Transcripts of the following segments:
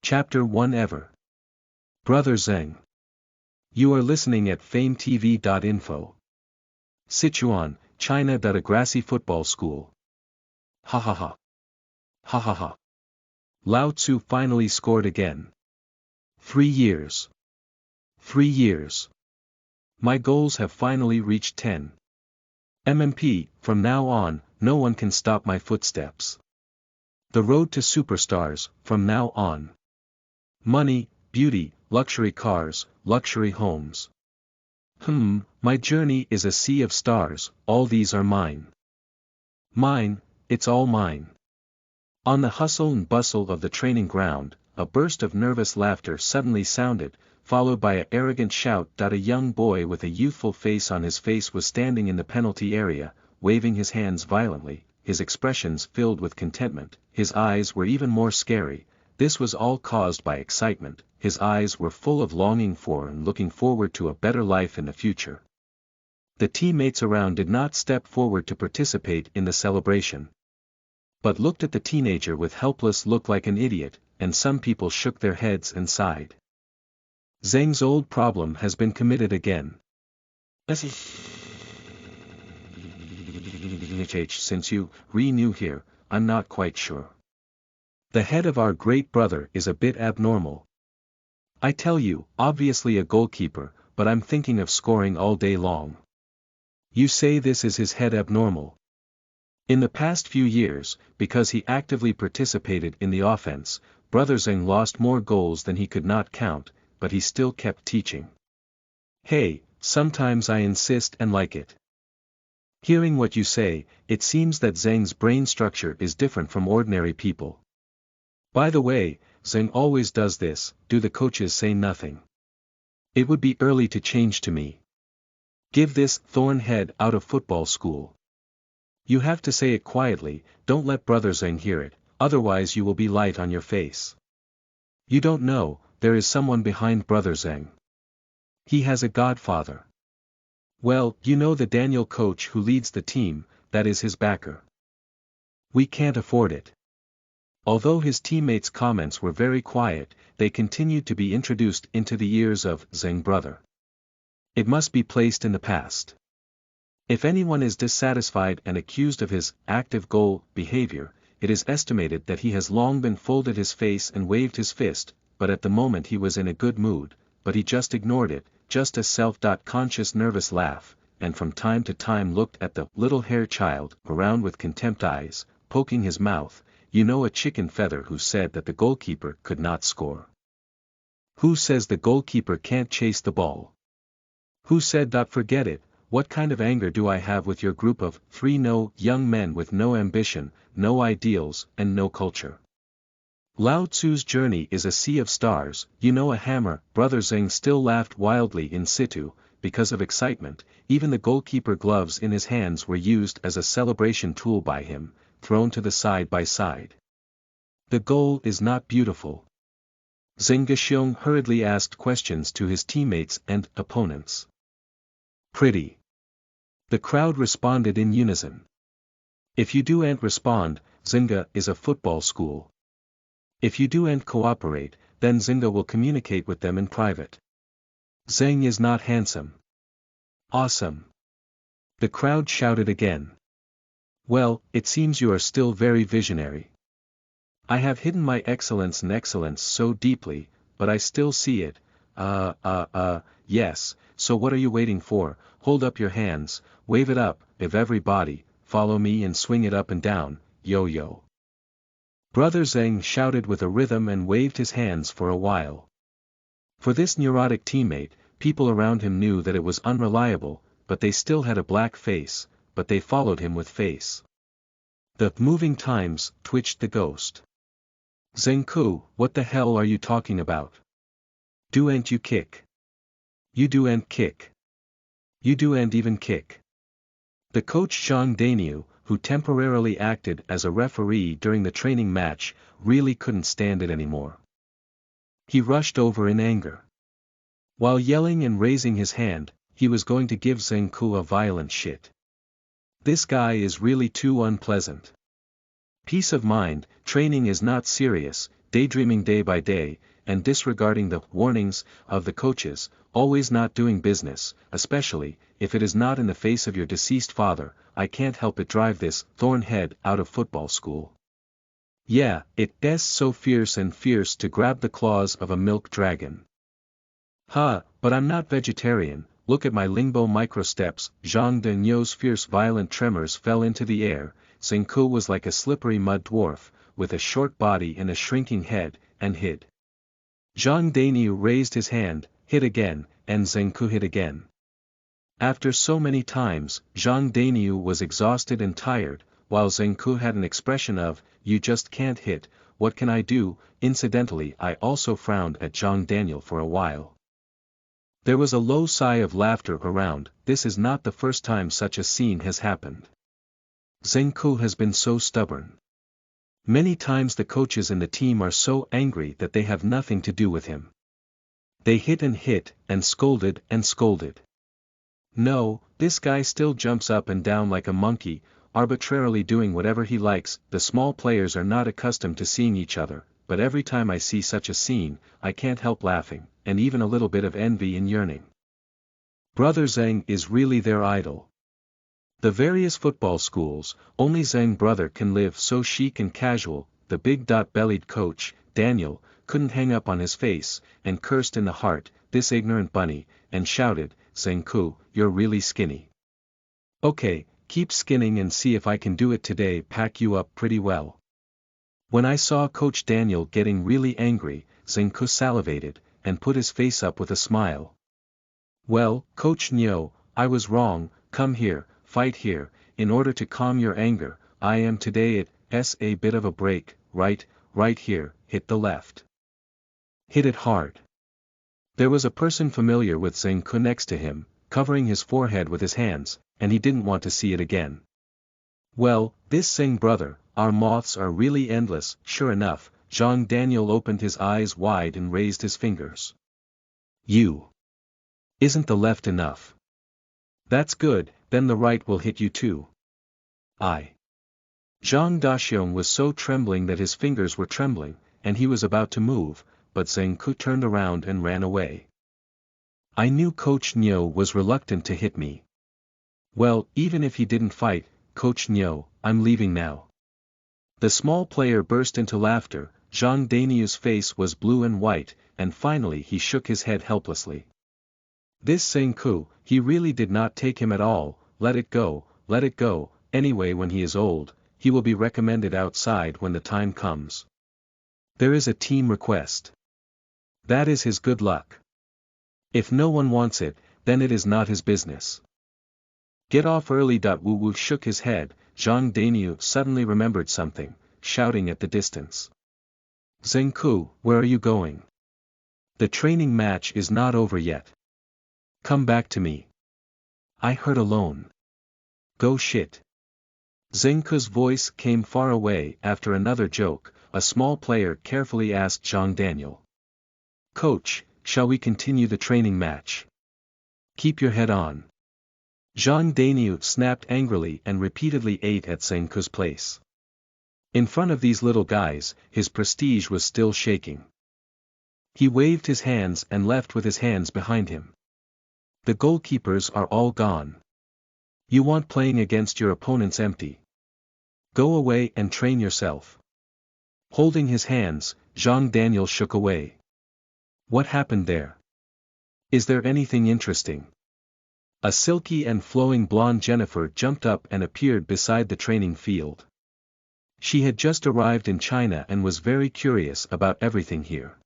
Chapter 1 Ever. Brother Zeng. You are listening at FameTV.info. Sichuan, China. A grassy football school. Ha ha ha. Ha ha ha. Lao Tzu finally scored again. 3 years. 3 years. My goals have finally reached 10. MMP, from now on, no one can stop my footsteps. The road to superstars, from now on. Money, beauty, luxury cars, luxury homes. My journey is a sea of stars, all these are mine. Mine, it's all mine. On the hustle and bustle of the training ground, a burst of nervous laughter suddenly sounded, followed by an arrogant shout. A young boy with a youthful face on his face was standing in the penalty area, waving his hands violently, his expressions filled with contentment, his eyes were even more scary. This was all caused by excitement, his eyes were full of longing for and looking forward to a better life in the future. The teammates around did not step forward to participate in the celebration, but looked at the teenager with helpless look like an idiot, and some people shook their heads and sighed. Zeng's old problem has been committed again. Since you re-new here, I'm not quite sure. The head of our great brother is a bit abnormal. I tell you, obviously a goalkeeper, but I'm thinking of scoring all day long. You say this is his head abnormal. In the past few years, because he actively participated in the offense, Brother Zeng lost more goals than he could not count, but he still kept teaching. Hey, sometimes I insist and like it. Hearing what you say, it seems that Zeng's brain structure is different from ordinary people. By the way, Zeng always does this. Do the coaches say nothing? It would be early to change to me. Give this thorn head out of football school. You have to say it quietly, don't let Brother Zeng hear it, otherwise you will be light on your face. You don't know, there is someone behind Brother Zeng. He has a godfather. Well, you know the Daniel coach who leads the team, that is his backer. We can't afford it. Although his teammates' comments were very quiet, they continued to be introduced into the ears of Zeng brother. It must be placed in the past. If anyone is dissatisfied and accused of his active goal behavior, it is estimated that he has long been folded his face and waved his fist, but at the moment he was in a good mood, but he just ignored it, just a self-conscious nervous laugh, and from time to time looked at the little hair child around with contempt eyes, poking his mouth. You know a chicken feather who said that the goalkeeper could not score? Who says the goalkeeper can't chase the ball? Who said that? Forget it. What kind of anger do I have with your group of 3 young men with no ambition, no ideals, and no culture? Lao Tzu's journey is a sea of stars, you know a hammer. Brother Zeng still laughed wildly in situ, because of excitement. Even the goalkeeper gloves in his hands were used as a celebration tool by him, thrown to the side by side. The goal is not beautiful. Zeng Geshiong hurriedly asked questions to his teammates and opponents. Pretty. The crowd responded in unison. If you do and respond, Zinga is a football school. If you do and cooperate, then Zinga will communicate with them in private. Zeng is not handsome. Awesome. The crowd shouted again. Well, it seems you are still very visionary. I have hidden my excellence and excellence so deeply, but I still see it. Yes, so what are you waiting for? Hold up your hands, wave it up, if everybody, follow me and swing it up and down, yo-yo. Brother Zeng shouted with a rhythm and waved his hands for a while. For this neurotic teammate, people around him knew that it was unreliable, but they still had a black face, but they followed him with face. The moving times twitched the ghost. Zengku, what the hell are you talking about? Do and you kick. You do and kick. You do and even kick. The coach Zhang Daniu, who temporarily acted as a referee during the training match, really couldn't stand it anymore. He rushed over in anger. While yelling and raising his hand, he was going to give Zengku a violent shit. This guy is really too unpleasant. Peace of mind, training is not serious, daydreaming day by day, and disregarding the warnings of the coaches, always not doing business, especially if it is not in the face of your deceased father. I can't help it drive this thornhead out of football school. Yeah, it's so fierce and fierce to grab the claws of a milk dragon. Ha, but I'm not vegetarian. Look at my Lingbo microsteps. Zhang Denyo's fierce violent tremors fell into the air. Zhengku was like a slippery mud dwarf, with a short body and a shrinking head, and hid. Zhang Danyu raised his hand, hit again, and Zhengku hit again. After so many times, Zhang Danyu was exhausted and tired, while Zhengku had an expression of, "You just can't hit, what can I do?" Incidentally, I also frowned at Zhang Daniel for a while. There was a low sigh of laughter around. This is not the first time such a scene has happened. Zhengku has been so stubborn. Many times the coaches in the team are so angry that they have nothing to do with him. They hit, and scolded, and scolded. No, this guy still jumps up and down like a monkey, arbitrarily doing whatever he likes. The small players are not accustomed to seeing each other, but every time I see such a scene, I can't help laughing, and even a little bit of envy and yearning. Brother Zheng is really their idol. The various football schools, only Zheng brother can live so chic and casual. The big-bellied coach, Daniel, couldn't hang up on his face, and cursed in the heart, this ignorant bunny, and shouted, "Zhengku, you're really skinny. Okay, keep skinning and see if I can do it today. Pack you up pretty well." When I saw Coach Daniel getting really angry, Zhengku salivated, and put his face up with a smile. "Well, Coach Nyo, I was wrong. Come here, fight here, in order to calm your anger. I am today it's a bit of a break, right here, hit the left. Hit it hard." There was a person familiar with Zhengku next to him, covering his forehead with his hands, and he didn't want to see it again. "Well, this Zheng brother, our moths are really endless." Sure enough, Zhang Daniel opened his eyes wide and raised his fingers. "You. Isn't the left enough? That's good, then the right will hit you too." "I." Zhang Daxiong was so trembling that his fingers were trembling, and he was about to move, but Zhengku turned around and ran away. I knew Coach Nyo was reluctant to hit me. Well, even if he didn't fight, Coach Nyo, I'm leaving now. The small player burst into laughter. Zhang Danyu's face was blue and white, and finally he shook his head helplessly. This Zhengku, he really did not take him at all. Let it go, anyway when he is old, he will be recommended outside when the time comes. There is a team request. That is his good luck. If no one wants it, then it is not his business. Get off early. Wu Wu shook his head. Zhang Danyu suddenly remembered something, shouting at the distance. "Zhengku, where are you going? The training match is not over yet. Come back to me. I heard alone. Go shit." Zhengku's voice came far away. After another joke, a small player carefully asked Zhang Daniel. "Coach, shall we continue the training match? Keep your head on." Zhang Danyu snapped angrily and repeatedly ate at Zhengku's place. In front of these little guys, his prestige was still shaking. He waved his hands and left with his hands behind him. The goalkeepers are all gone. You want playing against your opponents empty. Go away and train yourself. Holding his hands, Zhang Daniel shook away. What happened there? Is there anything interesting? A silky and flowing blonde Jennifer jumped up and appeared beside the training field. She had just arrived in China and was very curious about everything here.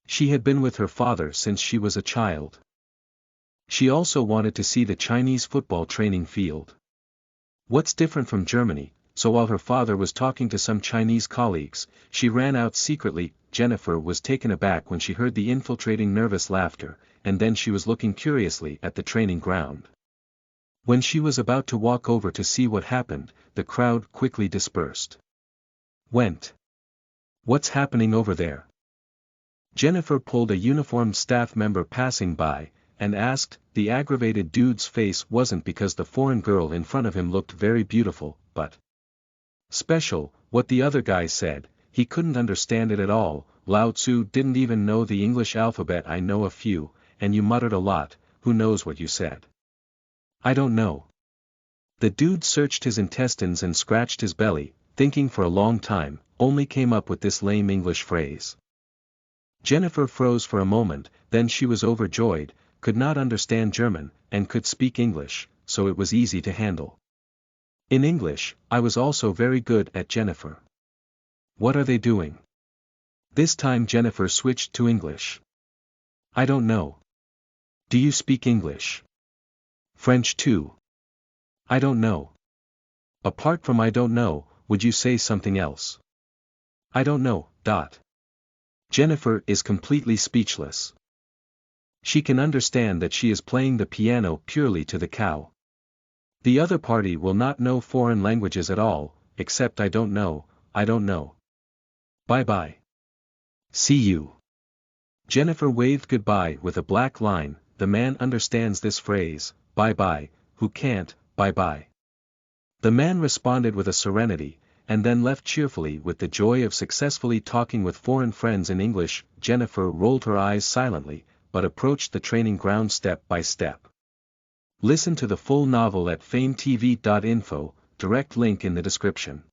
She had been with her father since she was a child. She also wanted to see the Chinese football training field. What's different from Germany? So while her father was talking to some Chinese colleagues, she ran out secretly. Jennifer was taken aback when she heard the infiltrating nervous laughter, and then she was looking curiously at the training ground. When she was about to walk over to see what happened, the crowd quickly dispersed. What's happening over there? Jennifer pulled a uniformed staff member passing by, and asked. The aggravated dude's face wasn't because the foreign girl in front of him looked very beautiful, but special. What the other guy said, he couldn't understand it at all. Lao Tzu didn't even know the English alphabet. I know a few, and you muttered a lot, who knows what you said? I don't know. The dude searched his intestines and scratched his belly, thinking for a long time, only came up with this lame English phrase. Jennifer froze for a moment, then she was overjoyed, could not understand German, and could speak English, so it was easy to handle. In English, I was also very good at Jennifer. What are they doing? This time Jennifer switched to English. I don't know. Do you speak English? French too? I don't know. Apart from I don't know, would you say something else? I don't know. Jennifer is completely speechless. She can understand that she is playing the piano purely to the cow. The other party will not know foreign languages at all, except I don't know. Bye-bye. See you. Jennifer waved goodbye with a black line. The man understands this phrase, bye-bye, who can't, bye-bye. The man responded with a serenity, and then left cheerfully with the joy of successfully talking with foreign friends in English. Jennifer rolled her eyes silently, but approached the training ground step by step. Listen to the full novel at FameTV.info, direct link in the description.